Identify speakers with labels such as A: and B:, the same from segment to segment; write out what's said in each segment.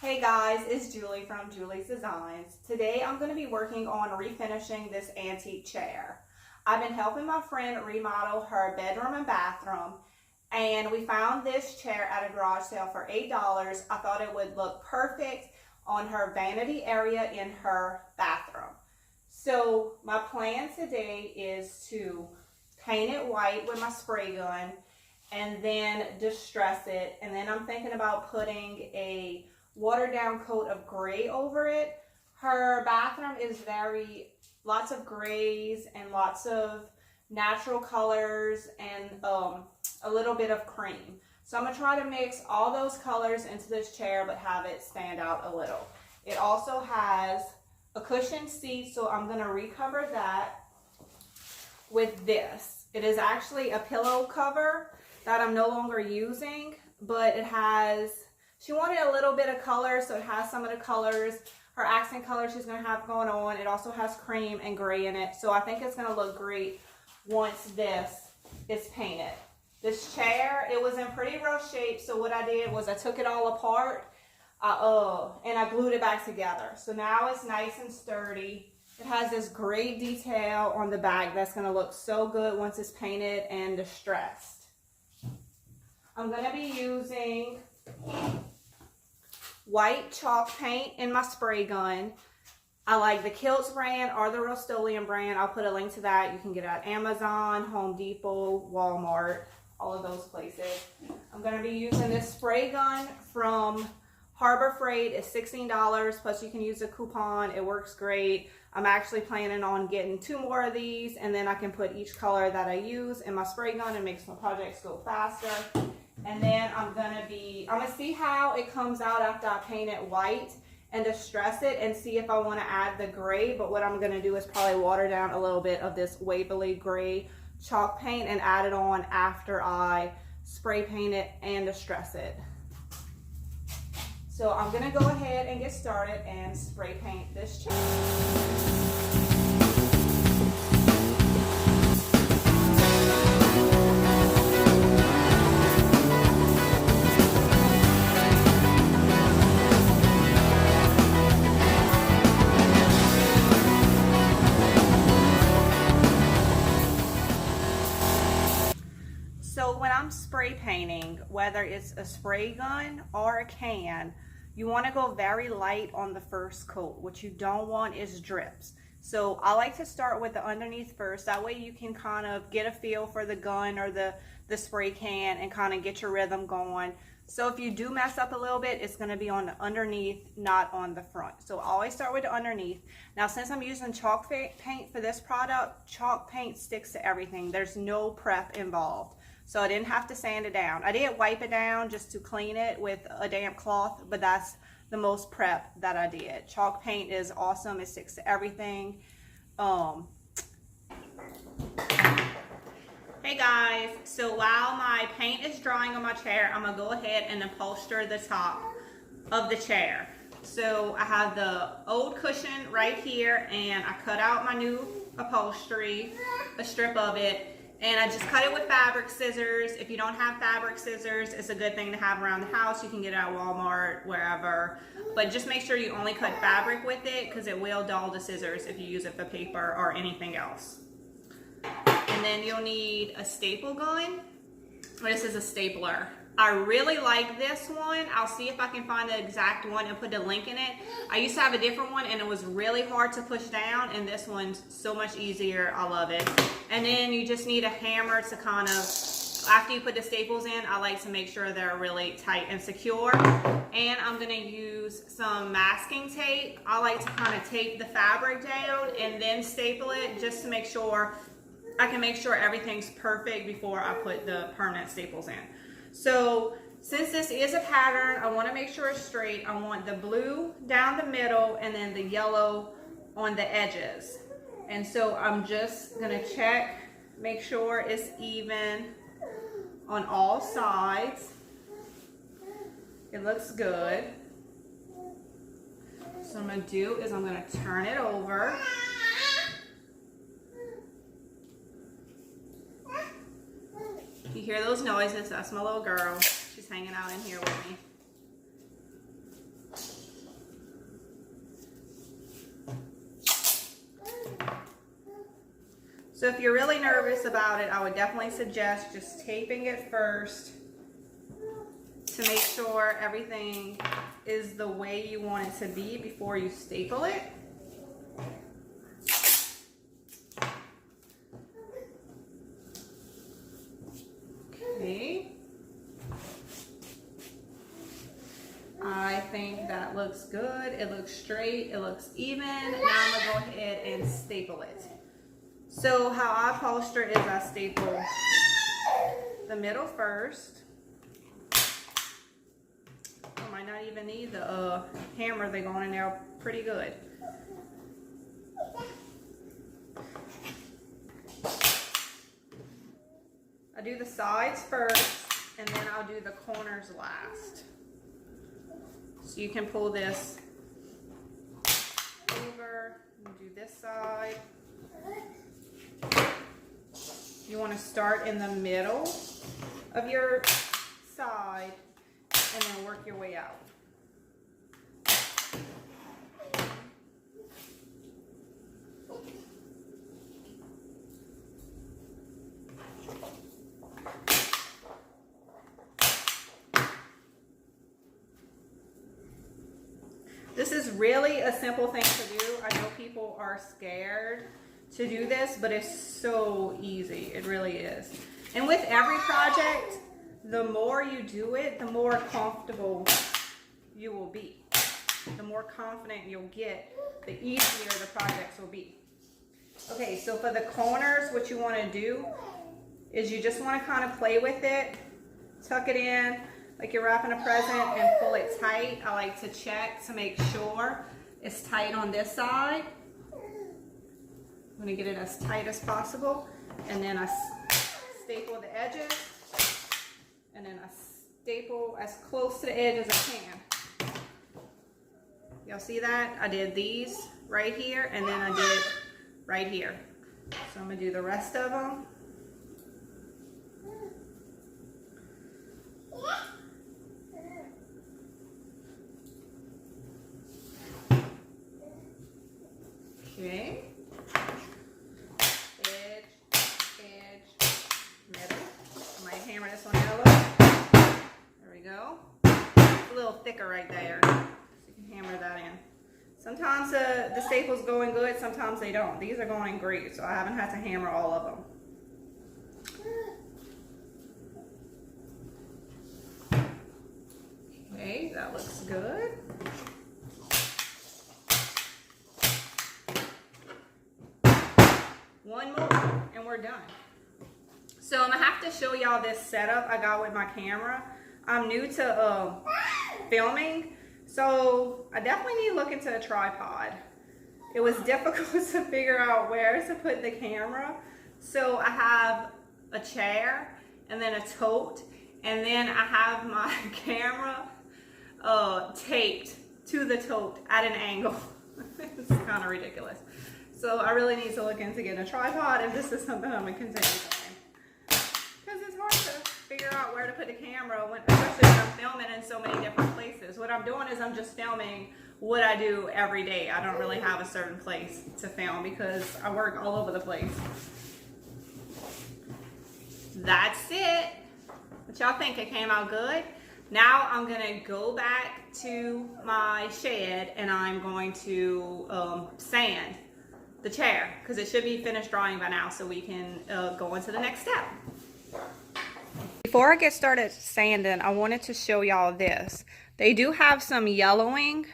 A: Hey guys, it's Julie from Julie's Designs. Today I'm going to be working on refinishing this antique chair. I've been helping my friend remodel her bedroom and bathroom, and we found this chair at a garage sale for $8. I thought it would look perfect on her vanity area in her bathroom. So my plan today is to paint it white with my spray gun and then distress it, and then I'm thinking about putting a watered down coat of gray over it. Her bathroom is lots of grays and lots of natural colors and a little bit of cream. So I'm going to try to mix all those colors into this chair but have it stand out a little. It also has a cushioned seat, so I'm going to recover that with this. It is actually a pillow cover that I'm no longer using, but it has, she wanted a little bit of color, so it has some of the colors, her accent color she's going to have going on. It also has cream and gray in it, so I think it's going to look great once this is painted. This chair, it was in pretty rough shape, so what I did was I took it all apart and I glued it back together. So now it's nice and sturdy. It has this great detail on the back that's going to look so good once it's painted and distressed. I'm going to be using white chalk paint in my spray gun. I like the Kilts brand or the Rust-Oleum brand. I'll put a link to that. You can get it at Amazon, Home Depot, Walmart, all of those places. I'm going to be using this spray gun from Harbor Freight. It's $16, plus you can use a coupon. It works great. I'm actually planning on getting 2 more of these, and then I can put each color that I use in my spray gun and makes my projects go faster. And then I'm gonna see how it comes out after I paint it white and distress it and see if I want to add the gray. But what I'm gonna do is probably water down a little bit of this Waverly gray chalk paint and add it on after I spray paint it and distress it. So I'm gonna go ahead and get started and spray paint this chair. So when I'm spray painting, whether it's a spray gun or a can, you want to go very light on the first coat. What you don't want is drips. So I like to start with the underneath first. That way you can kind of get a feel for the gun or the spray can and kind of get your rhythm going. So if you do mess up a little bit, it's going to be on the underneath, not on the front. So I always start with the underneath. Now since I'm using chalk paint for this product, chalk paint sticks to everything. There's no prep involved. So I didn't have to sand it down. I did wipe it down just to clean it with a damp cloth, but that's the most prep that I did. Chalk paint is awesome. It sticks to everything. Hey guys, so while my paint is drying on my chair, I'm gonna go ahead and upholster the top of the chair. So I have the old cushion right here, and I cut out my new upholstery, a strip of it. And I just cut it with fabric scissors. If you don't have fabric scissors, it's a good thing to have around the house. You can get it at Walmart, wherever. But just make sure you only cut fabric with it, because it will dull the scissors if you use it for paper or anything else. And then you'll need a staple gun. This is a stapler. I really like this one. I'll see if I can find the exact one and put the link in it. I used to have a different one and it was really hard to push down, and this one's so much easier. I love it. And then you just need a hammer to kind of, after you put the staples in, I like to make sure they're really tight and secure. And I'm gonna use some masking tape. I like to kind of tape the fabric down and then staple it, just to make sure, I can make sure everything's perfect before I put the permanent staples in. So since this is a pattern, I want to make sure it's straight. I want the blue down the middle and then the yellow on the edges. And so I'm just going to check, make sure it's even on all sides. It looks good. So what I'm going to do is I'm going to turn it over. You hear those noises? That's my little girl. She's hanging out in here with me. So if you're really nervous about it, I would definitely suggest just taping it first to make sure everything is the way you want it to be before you staple it. Okay. I think that looks good. It looks straight, it looks even. Now I'm gonna go ahead and staple it. So how I upholster is I staple the middle first. I might not even need the hammer. They're going in there pretty good. I do the sides first, and then I'll do the corners last. So you can pull this over and do this side. You want to start in the middle of your side and then work your way out. This is really a simple thing to do. I know people are scared to do this, but it's so easy. It really is. And with every project, the more you do it, the more comfortable you will be. The more confident you'll get, the easier the projects will be. Okay, so for the corners, what you want to do is you just want to kind of play with it, tuck it in like you're wrapping a present and pull it tight. I like to check to make sure it's tight on this side. I'm going to get it as tight as possible, and then I staple the edges, and then I staple as close to the edge as I can. Y'all see that? I did these right here, and then I did right here. So I'm going to do the rest of them. Okay. Hammer this one out a little. There we go. It's a little thicker right there. So you can hammer that in. Sometimes the staples go in good, sometimes they don't. These are going in great, so I haven't had to hammer all of them. Okay, that looks good. One more and we're done. So I'm gonna have to show y'all this setup I got with my camera. I'm new to filming, so I definitely need to look into a tripod. It was difficult to figure out where to put the camera. So I have a chair and then a tote, and then I have my camera taped to the tote at an angle. It's kind of ridiculous. So I really need to look into getting a tripod if this is something I'm gonna continue doing. It's hard to figure out where to put the camera, especially when I'm filming in so many different places. What I'm doing is I'm just filming what I do every day. I don't really have a certain place to film because I work all over the place. That's it. What y'all think? It came out good? Now I'm gonna go back to my shed and I'm going to sand the chair because it should be finished drying by now, so we can go into the next step. Before I get started sanding, I wanted to show y'all this. They do have some yellowing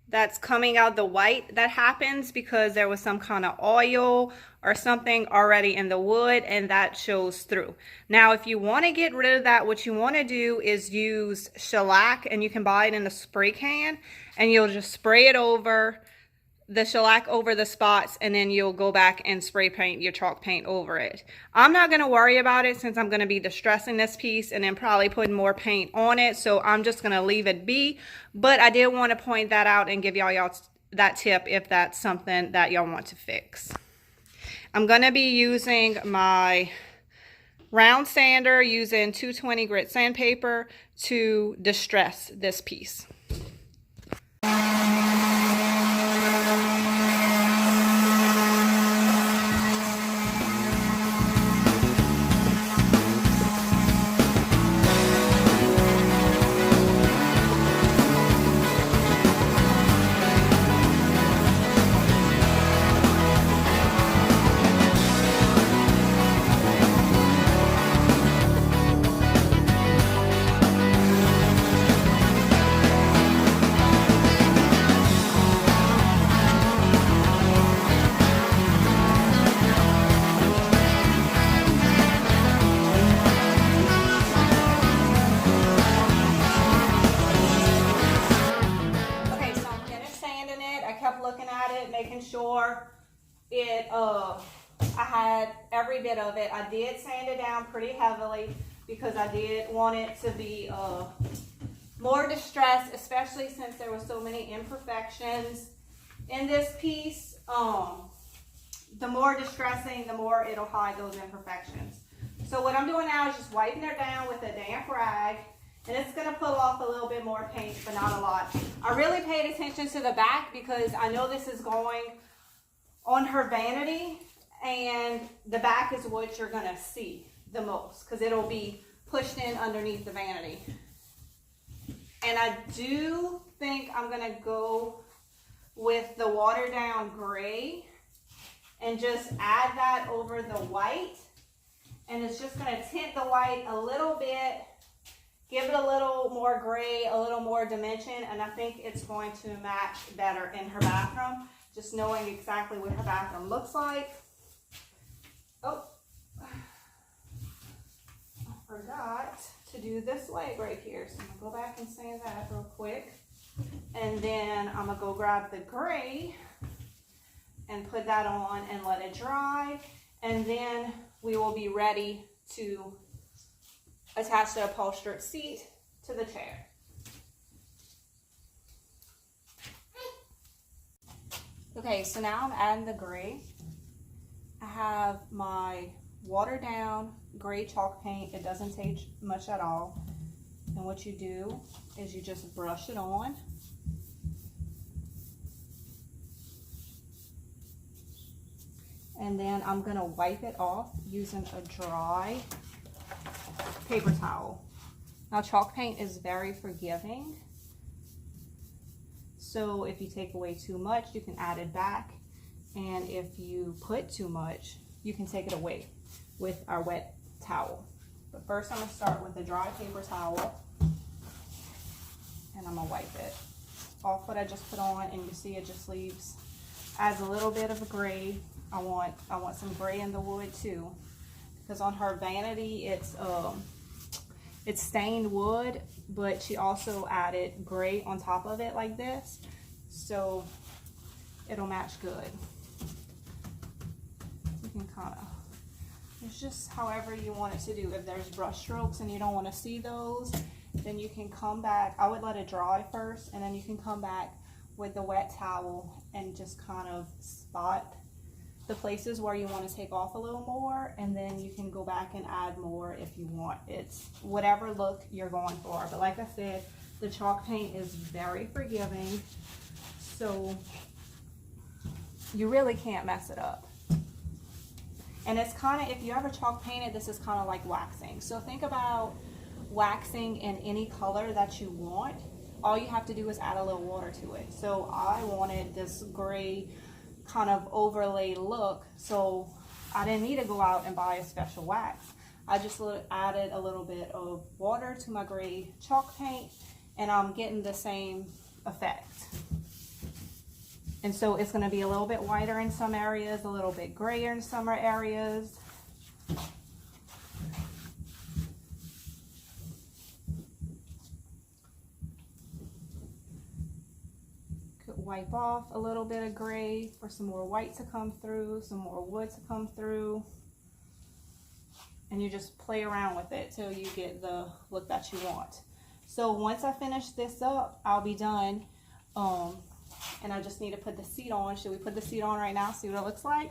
A: that's coming out the white. That happens because there was some kind of oil or something already in the wood, and that shows through. Now, if you want to get rid of that, what you want to do is use shellac, and you can buy it in a spray can, and you'll just spray it over the shellac over the spots, and then you'll go back and spray paint your chalk paint over it. I'm not going to worry about it since I'm going to be distressing this piece and then probably putting more paint on it, so I'm just going to leave it be. But I did want to point that out and give y'all that tip if that's something that y'all want to fix. I'm going to be using my round sander using 220 grit sandpaper to distress this piece. it, making sure it, I had every bit of it. I did sand it down pretty heavily because I did want it to be more distressed, especially since there were so many imperfections in this piece. The more distressing, the more it'll hide those imperfections. So what I'm doing now is just wiping it down with a damp rag, and it's gonna pull off a little bit more paint, but not a lot. I really paid attention to the back because I know this is going on her vanity, and the back is what you're gonna see the most because it'll be pushed in underneath the vanity. And I do think I'm gonna go with the watered down gray and just add that over the white. And it's just gonna tint the white a little bit, give it a little more gray, a little more dimension, and I think it's going to match better in her bathroom, just knowing exactly what her bathroom looks like. Oh, I forgot to do this leg right here. So I'm gonna go back and sand that real quick. And then I'm gonna go grab the gray and put that on and let it dry. And then we will be ready to attach the upholstered seat to the chair. Okay, so now I'm adding the gray. I have my watered down gray chalk paint. It doesn't take much at all. And what you do is you just brush it on. And then I'm gonna wipe it off using a dry paper towel. Now chalk paint is very forgiving. So if you take away too much, you can add it back. And if you put too much, you can take it away with our wet towel. But first I'm gonna start with a dry paper towel, and I'm gonna wipe it off what I just put on, and you see it just leaves, adds a little bit of a gray. I want some gray in the wood too, because on her vanity it's stained wood, but she also added gray on top of it like this, so it'll match good. You can kind of, it's just however you want it to do. If there's brush strokes and you don't want to see those, then you can come back. I would let it dry first, and then you can come back with the wet towel and just kind of spot the places where you want to take off a little more, and then you can go back and add more if you want. It's whatever look you're going for. But like I said, the chalk paint is very forgiving, so you really can't mess it up. And it's kind of, if you ever chalk painted, this is kind of like waxing. So think about waxing in any color that you want. All you have to do is add a little water to it. So I wanted this gray kind of overlay look, so I didn't need to go out and buy a special wax. I just added a little bit of water to my gray chalk paint, and I'm getting the same effect. And so it's going to be a little bit whiter in some areas, a little bit grayer in some areas. Wipe off a little bit of gray for some more white to come through, some more wood to come through, and you just play around with it till you get the look that you want. So once I finish this up, I'll be done, and I just need to put the seat on. Should we put the seat on right now, see what it looks like?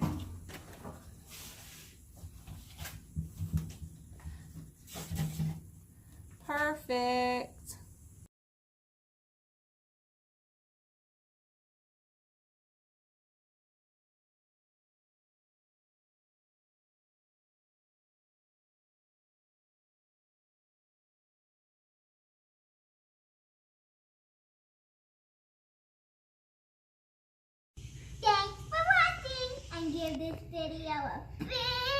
A: Perfect.
B: Thanks for watching, and give this video a big